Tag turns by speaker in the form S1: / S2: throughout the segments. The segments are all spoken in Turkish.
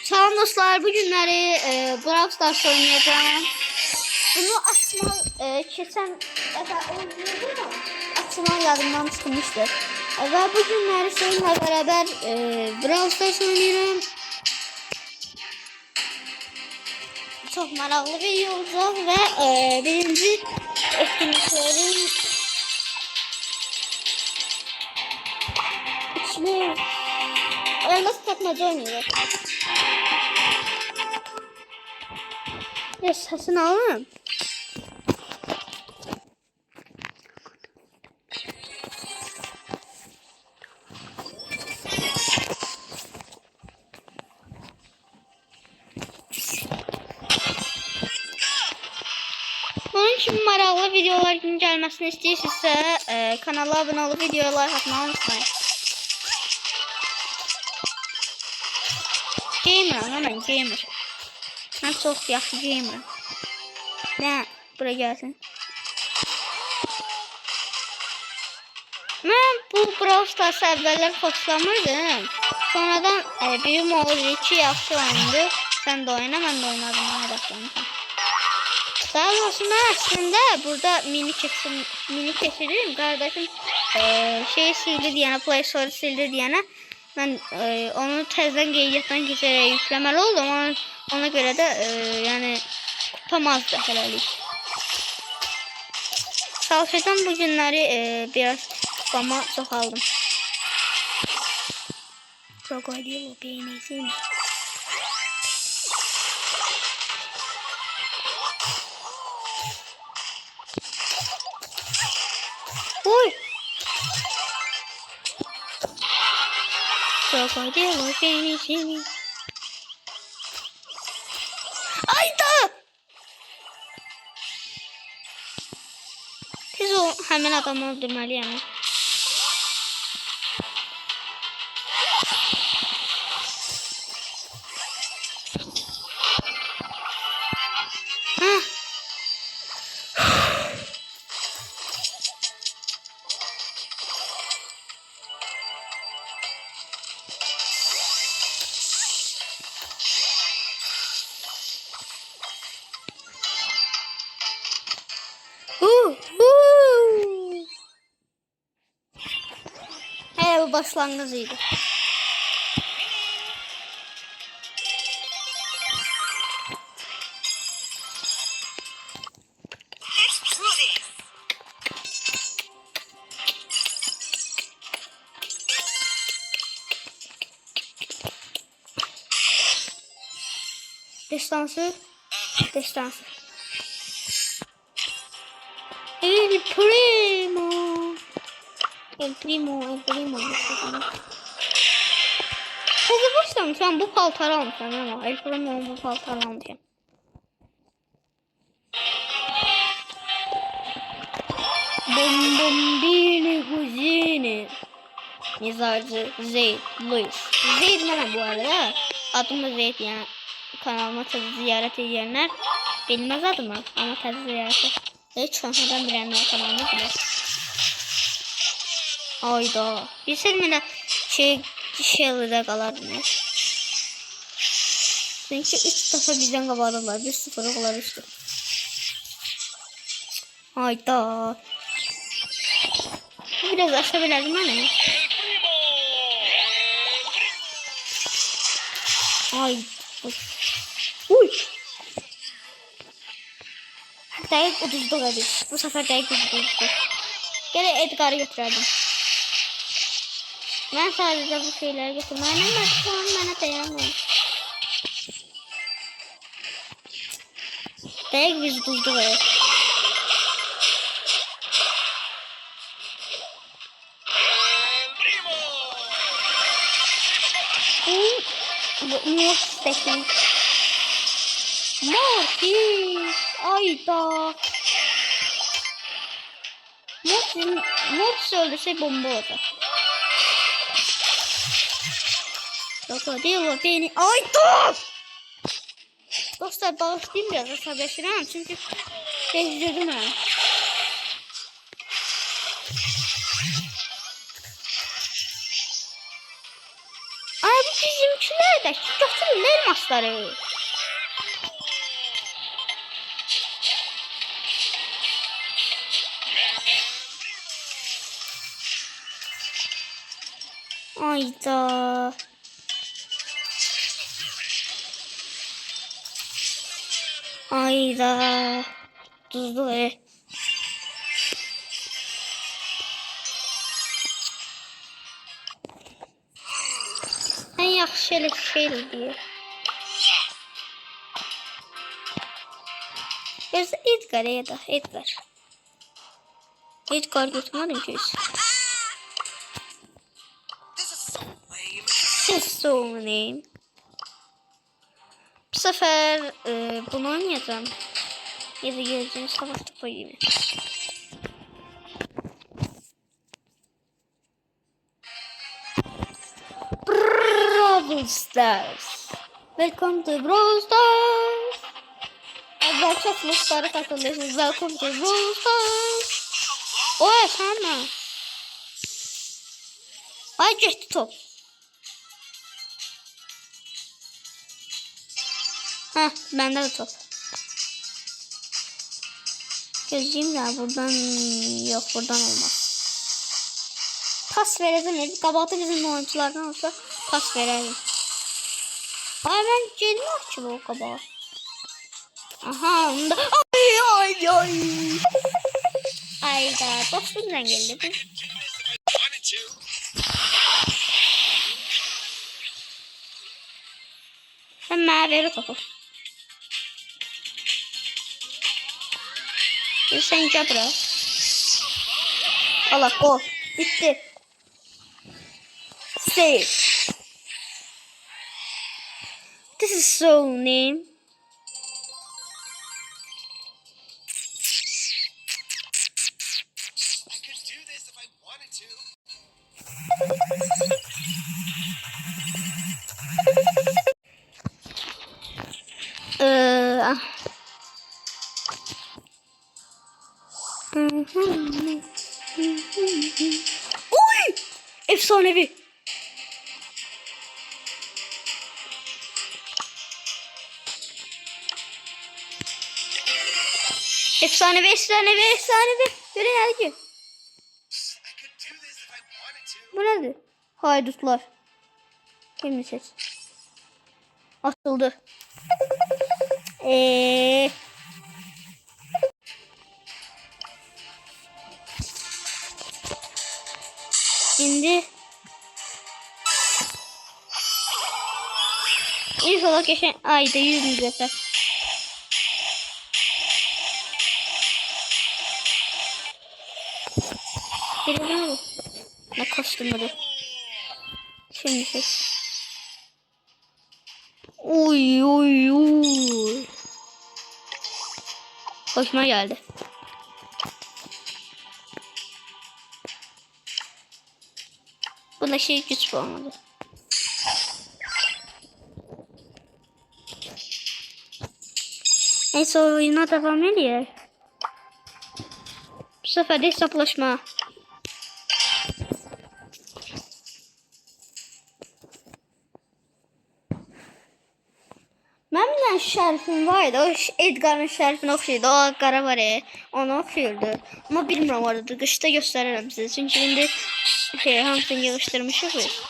S1: Salam dostlar, bu günləri Brawl Stars oynayacağım. Bunu açmaq keçən dəfə oynayırdım. Açmaq yadımdan çıxmışdı. Və bu günləri sizinlə bərabər Brawl Stars oynayıram. Çox maraqlı video olacaq və birinci etkinliklərin içli elmas tapmaca oynayacaq. Səsini alın. Onun için maraqlı videolar gün gəlməsini istəyirsinizsə, kanala abunə olub videoya like atmağı unutmayın. Gamer'am, mən gamer. Mən çox yaxşı gamer'am. Nə, bura gəlsin. Mən bu Brawl Stars əvvəllər xoşlamırdım. Sonradan büyüm olur ki, yaxşı oyundu. Sən də oyna, mən də oynadım. Mənə başlamışam. Daha doğrusu mən əslində burada mini keçirim. Qardaşım şey sildi deyənə, Play Store sildi deyənə mən onu təzədən qeydiyyatdan keçərək yükləməli oldum. Ona görə də yəni tutamazdı hələlik. Çalışacağım bu günləri biraz kupama çoxaldım. Krokodil beynəsin. Uy! Krokodil beynəsin. Ayda! Tez o həmin adamı öldürməliyəm. Bu başlangıcıydı. Destansı. El Primo. Təzə başlamışam, bu paltarı almışam ama El Primo'nun bu paltarı almışam. Bombini kuzini. Mezarcı Zeyd Louis. Zeyd mənəm bu arada. Adım da Zeyd, yani kanalıma təzə ziyarət edenler bilmez adımı ama təzə ziyarət hiç sonradan bilenler kanalımı bilir. Ayda. Bilsem mənə Shelly'də qalardım ya. Çünkü 3 defa bizden qabarırlar. 1-0 olar üstü. Ayda. Biraz aşağı bilərdim mənə. Ay. Uy. Dəqiq uduzduq abi. Bu sefer dəqiq uduzduq. Gələ Edgar'ı götürərdim. Ben sadece bu şeyleri getirmeyeyim ama şu an bana dayanmıyor. Direkt biz bulduk evet. Bu Mortis. Mortis. Ayda. Mortis öldürse bomba olacak. Krokodil beni... Ay dur! Dostlar bağışlayayım biraz asableşirim çünkü bezdirdim ha. Ay bu bizimkiler edək. Götürün elmasları. Ayda. Ayda. Tuzlu En yaxşı elə şey diye. Biz Edgar ya da Edgar. Edgar tutmadım ki biz. Siz oynayın. Bu sefer bunu oynayacağım. Ya da geleceğim savaşta koyayım. Brawl Stars. Welcome to Brawl Stars. Evvel çatmışları katılıyorsunuz. Welcome to Brawl Stars. Oy sana. Ay geçti top. Heh bende de top. Gözleyeyim ya buradan yok buradan olmaz. Pas verelim. Kabahati bizim oyunculardan olsa pas verelim. Ay ben gelmiyor ki bu kabağı. Aha onda. Ay ay ay. Ayda dostumdan geldi bu. Sen bana ver o topu. Sen cabra. Allah gol. Bitti. Save. This is so lame.
S2: I could do this if I wanted to.
S1: Oy! Efsanevi. Efsanevi, efsanevi, efsanevi. Görün hadi ki. Bu nedir? Haydutlar. Şimdi ses. Atıldı. Şimdi İnşallah geçen ayda 100 zaten. Birini mi? Ne kostümü? Şimdi ses. Uy uy uy. Hoşuma geldi. Bu da şey güç olmadı. Neyse oyuna devam ediyor. Bu sefer de hesaplaşma. Məndən şərfim var idi. O Edgar'ın şərfini oxşuydu. O qara var ya. Onu oxşuyurdu. Ama bilmirəm orada. Qışda göstərirəm sizə. Çünki indi hamısını yığışdırmışıq biz.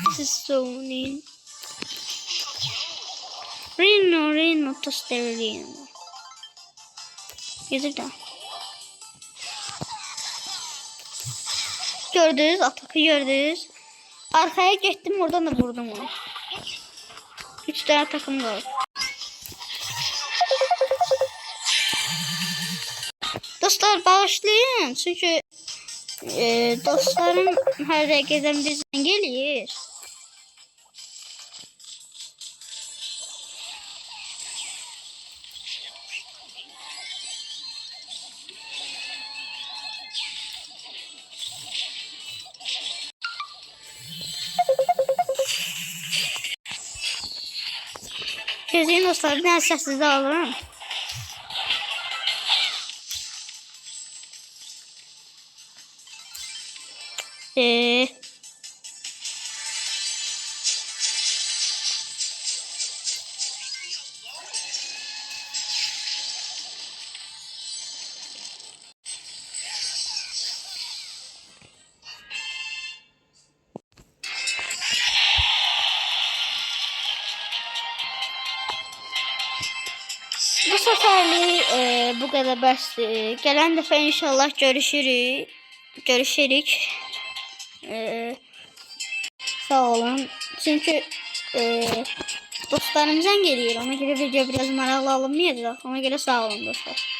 S1: This is so neat. Reno, Tosterino. Yazık da. Gördünüz, atakı gördünüz. Arkaya gittim, oradan da vurdum onu. 3 tane takım var. Dostlar bağışlayın. Çünkü dostlarım her herkesten bizden gelir. Gözün dostlar, bir dənə səssizdə alırım. Bu seferlik bu kadar bəsdir. Gələn dəfə inşallah görüşürük. Sağ olun. Çünkü dostlarım zəng eləyir. Ona görə video biraz maraqlı alınmayacaq. Ona görə sağ olun dostlar.